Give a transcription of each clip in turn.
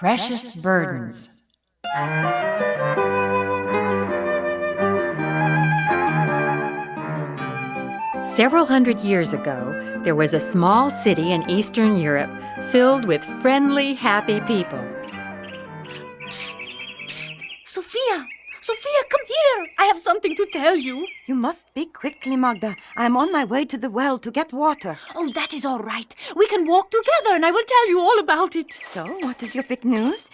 precious burdens. Several hundred years ago, there was a small city in Eastern Europe filled with friendly, happy people. Psst, psst. Sophia! Sophia, come here! I have something to tell you. You must speak quickly, Magda. I am on my way to the well to get water. Oh, that is all right. We can walk together and I will tell you all about it. So, what is your big news?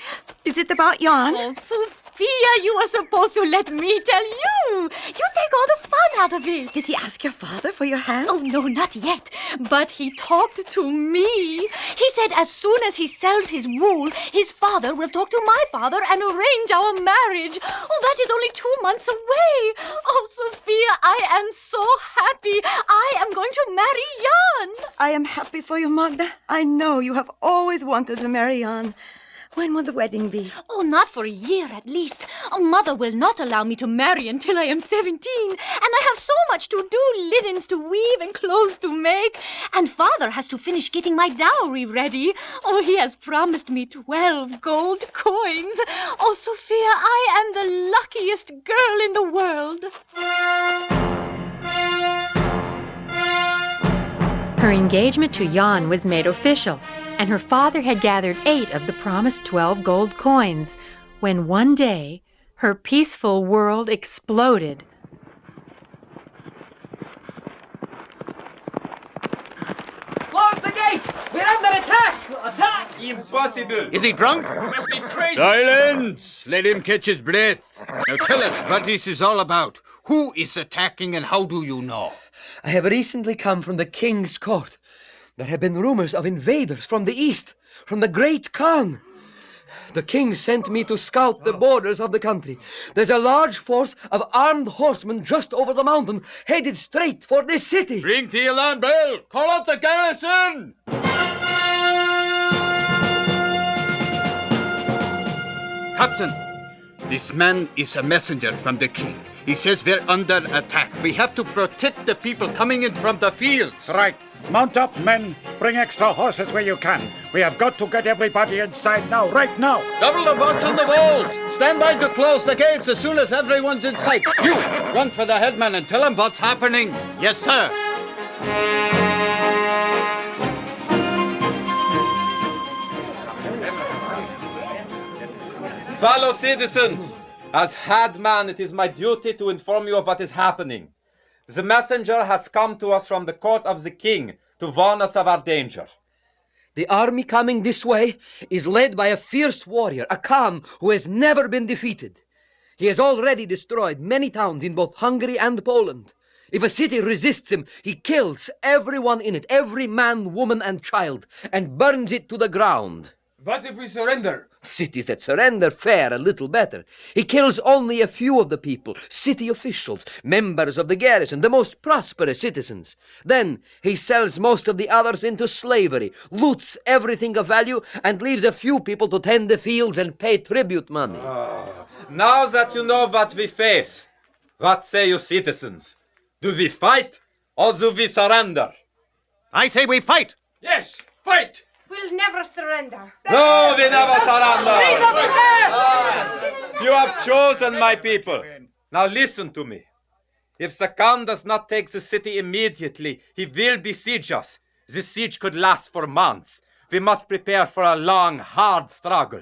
Is it about Jan? Oh, Sophia, you were supposed to let me tell you. You take all the fun out of it. Did he ask your father for your hand? Oh, no, not yet. But he talked to me. He said as soon as he sells his wool, his father will talk to my father and arrange our marriage. Oh, that is only 2 months away. Oh, Sophia, I am so happy. I am going to marry Jan. I am happy for you, Magda. I know you have always wanted to marry Jan. When will the wedding be? Oh, not for a year at least. Mother will not allow me to marry until I am 17. And I have so much to do, linens to weave and clothes to make. And Father has to finish getting my dowry ready. Oh, he has promised me 12 gold coins. Oh, Sophia, I am the luckiest girl in the world. Her engagement to Jan was made official, and her father had gathered 8 of the promised 12 gold coins, when one day her peaceful world exploded. Close the gate! We're under attack! Attack! Impossible! Is he drunk? He must be crazy! Silence! Let him catch his breath. Now tell us what this is all about. Who is attacking and how do you know? I have recently come from the king's court. There have been rumors of invaders from the east, from the great Khan. The king sent me to scout the borders of the country. There's a large force of armed horsemen just over the mountain, headed straight for this city. Ring the alarm bell! Call out the garrison! Captain, this man is a messenger from the king. He says they're under attack. We have to protect the people coming in from the fields. Right. Mount up, men. Bring extra horses where you can. We have got to get everybody inside now, right now. Double the watch on the walls. Stand by to close the gates as soon as everyone's in sight. You, run for the headman and tell him what's happening. Yes, sir. Fellow citizens, as headman, it is my duty to inform you of what is happening. The messenger has come to us from the court of the king to warn us of our danger. The army coming this way is led by a fierce warrior, a Khan who has never been defeated. He has already destroyed many towns in both Hungary and Poland. If a city resists him, he kills everyone in it, every man, woman, and child, and burns it to the ground. What if we surrender? Cities that surrender fare a little better. He kills only a few of the people, city officials, members of the garrison, the most prosperous citizens. Then he sells most of the others into slavery, loots everything of value, and leaves a few people to tend the fields and pay tribute money. Now that you know what we face, what say you citizens? Do we fight or do we surrender? I say we fight! Yes, fight! We'll never surrender. No, we never surrender! You have chosen my people. Now listen to me. If the Khan does not take the city immediately, he will besiege us. This siege could last for months. We must prepare for a long, hard struggle.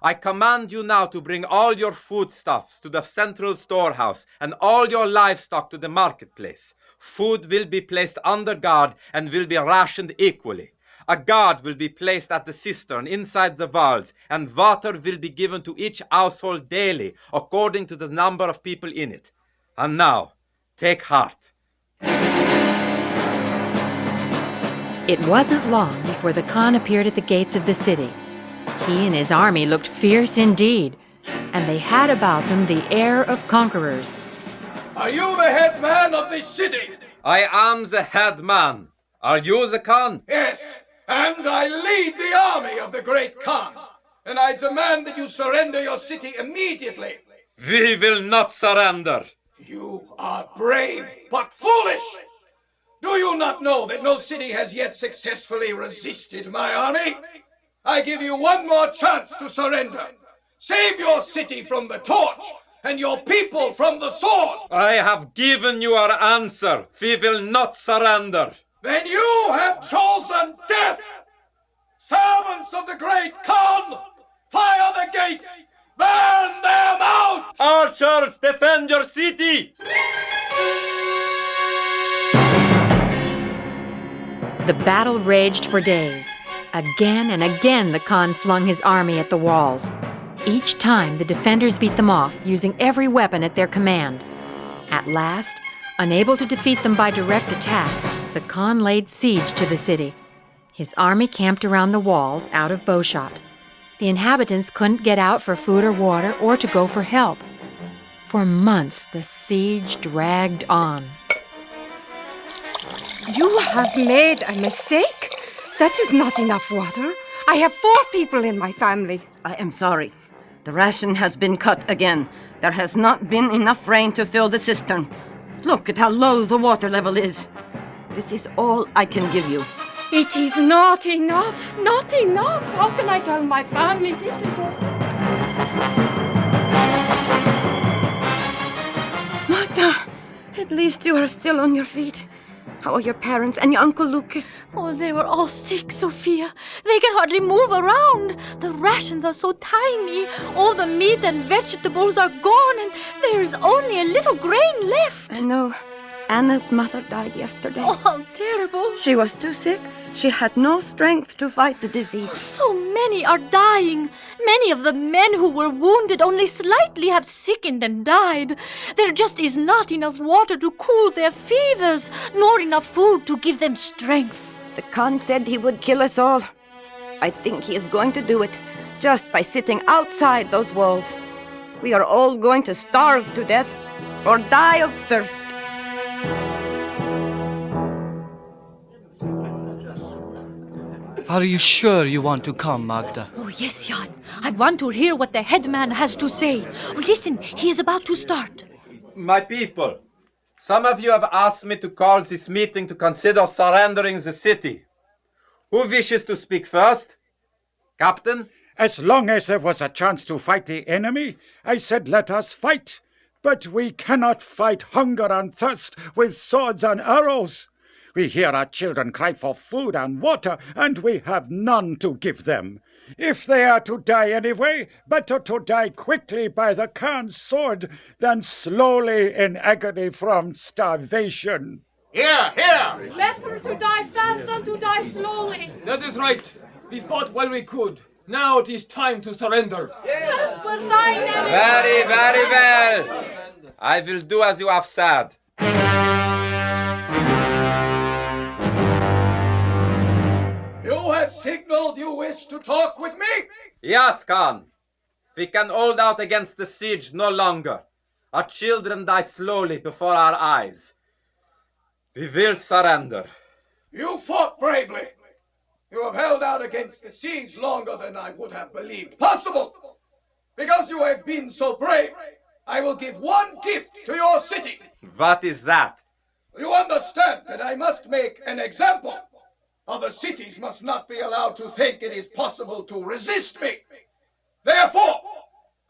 I command you now to bring all your foodstuffs to the central storehouse and all your livestock to the marketplace. Food will be placed under guard and will be rationed equally. A guard will be placed at the cistern inside the walls, and water will be given to each household daily, according to the number of people in it. And now, take heart. It wasn't long before the Khan appeared at the gates of the city. He and his army looked fierce indeed, and they had about them the air of conquerors. Are you the head man of this city? I am the head man. Are you the Khan? Yes, and I lead the army of the great Khan. And I demand that you surrender your city immediately. We will not surrender. You are brave, but foolish. Do you not know that no city has yet successfully resisted my army? I give you one more chance to surrender. Save your city from the torch and your people from the sword. I have given you our answer. We will not surrender. Then you have chosen death. Servants of the great Khan, fire the gates. Burn them out! Archers, defend your city! The battle raged for days. Again and again the Khan flung his army at the walls. Each time the defenders beat them off, using every weapon at their command. At last, unable to defeat them by direct attack, the Khan laid siege to the city. His army camped around the walls, out of bowshot. The inhabitants couldn't get out for food or water or to go for help. For months, the siege dragged on. You have made a mistake. That is not enough water. I have 4 people in my family. I am sorry. The ration has been cut again. There has not been enough rain to fill the cistern. Look at how low the water level is. This is all I can give you. It is not enough. Not enough. How can I tell my family this is all? Magda, at least you are still on your feet. How are your parents and your Uncle Lucas? Oh, they were all sick, Sophia. They can hardly move around. The rations are so tiny. All the meat and vegetables are gone, and there's only a little grain left. I know. Anna's mother died yesterday. Oh, how terrible. She was too sick. She had no strength to fight the disease. So many are dying. Many of the men who were wounded only slightly have sickened and died. There just is not enough water to cool their fevers, nor enough food to give them strength. The Khan said he would kill us all. I think he is going to do it, just by sitting outside those walls. We are all going to starve to death, or die of thirst. Are you sure you want to come, Magda? Oh, yes, Jan. I want to hear what the headman has to say. Listen, he is about to start. My people, some of you have asked me to call this meeting to consider surrendering the city. Who wishes to speak first? Captain? As long as there was a chance to fight the enemy, I said let us fight. But we cannot fight hunger and thirst with swords and arrows. We hear our children cry for food and water, and we have none to give them. If they are to die anyway, better to die quickly by the Khan's sword than slowly in agony from starvation. Here, here! Better to die fast than to die slowly. That is right. We fought while we could. Now it is time to surrender. Yes, we're dying anyway. Very, very well. I will do as you have said. You have signaled you wish to talk with me? Yes, Khan. We can hold out against the siege no longer. Our children die slowly before our eyes. We will surrender. You fought bravely. You have held out against the siege longer than I would have believed possible. Because you have been so brave, I will give one gift to your city. What is that? You understand that I must make an example. Other cities must not be allowed to think it is possible to resist me. Therefore,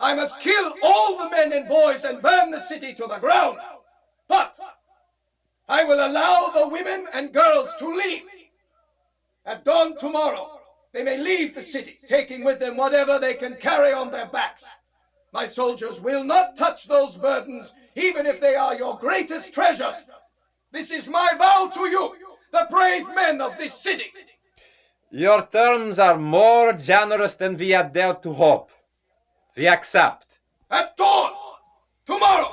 I must kill all the men and boys and burn the city to the ground. But I will allow the women and girls to leave. At dawn tomorrow, they may leave the city, taking with them whatever they can carry on their backs. My soldiers will not touch those burdens, even if they are your greatest treasures. This is my vow to you, the brave men of this city. Your terms are more generous than we had dared to hope. We accept. At dawn, tomorrow.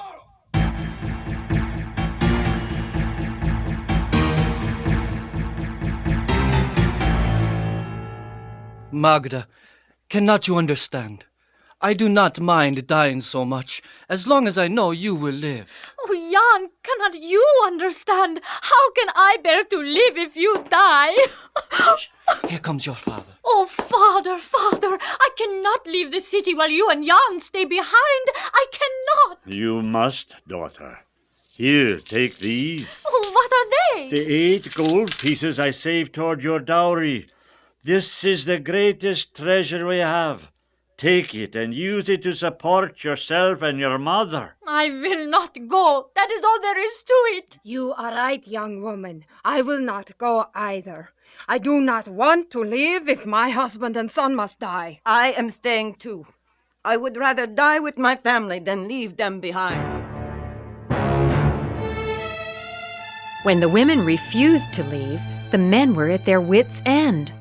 Magda, cannot you understand? I do not mind dying so much, as long as I know you will live. Oh, Jan, cannot you understand? How can I bear to live if you die? Shh. Here comes your father. Oh, Father, I cannot leave the city while you and Jan stay behind. I cannot. You must, daughter. Here, take these. Oh, what are they? The 8 gold pieces I saved toward your dowry. This is the greatest treasure we have. Take it and use it to support yourself and your mother. I will not go. That is all there is to it. You are right, young woman. I will not go either. I do not want to live if my husband and son must die. I am staying too. I would rather die with my family than leave them behind. When the women refused to leave, the men were at their wits' end.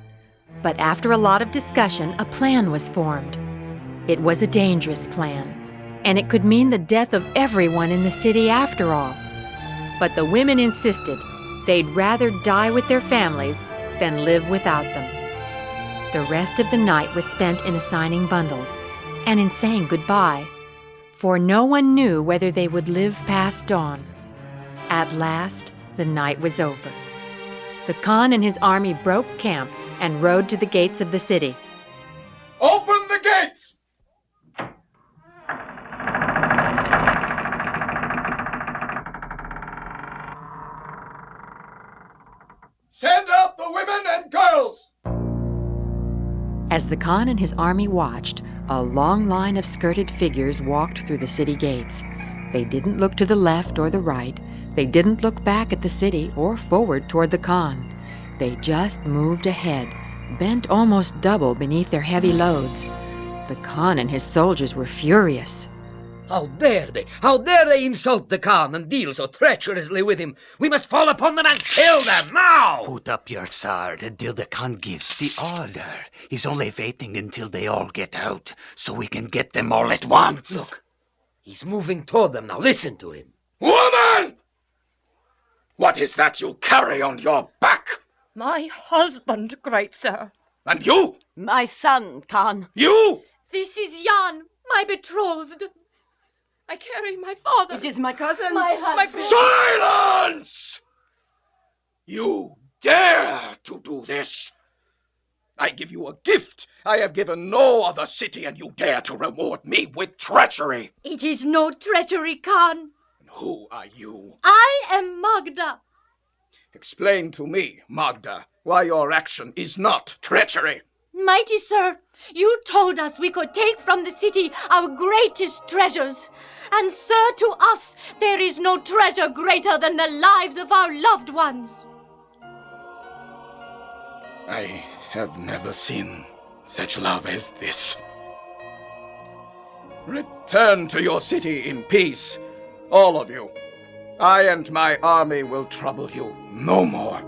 But after a lot of discussion, a plan was formed. It was a dangerous plan, and it could mean the death of everyone in the city after all. But the women insisted they'd rather die with their families than live without them. The rest of the night was spent in assigning bundles and in saying goodbye, for no one knew whether they would live past dawn. At last, the night was over. The Khan and his army broke camp and rode to the gates of the city. Open the gates! Send out the women and girls! As the Khan and his army watched, a long line of skirted figures walked through the city gates. They didn't look to the left or the right. They didn't look back at the city or forward toward the Khan. They just moved ahead, bent almost double beneath their heavy loads. The Khan and his soldiers were furious. How dare they? How dare they insult the Khan and deal so treacherously with him? We must fall upon them and kill them now! Put up your sword until the Khan gives the order. He's only waiting until they all get out, so we can get them all at once. Look, he's moving toward them now. Listen to him. Woman! What is that you carry on your back? My husband, great sir. And you? My son, Khan. You? This is Jan, my betrothed. I carry my father. It is my cousin. My husband. Silence! You dare to do this? I give you a gift I have given no other city, and you dare to reward me with treachery. It is no treachery, Khan. And who are you? I am Magda. Explain to me, Magda, why your action is not treachery. Mighty sir, you told us we could take from the city our greatest treasures. And sir, to us, there is no treasure greater than the lives of our loved ones. I have never seen such love as this. Return to your city in peace, all of you. I and my army will trouble you no more.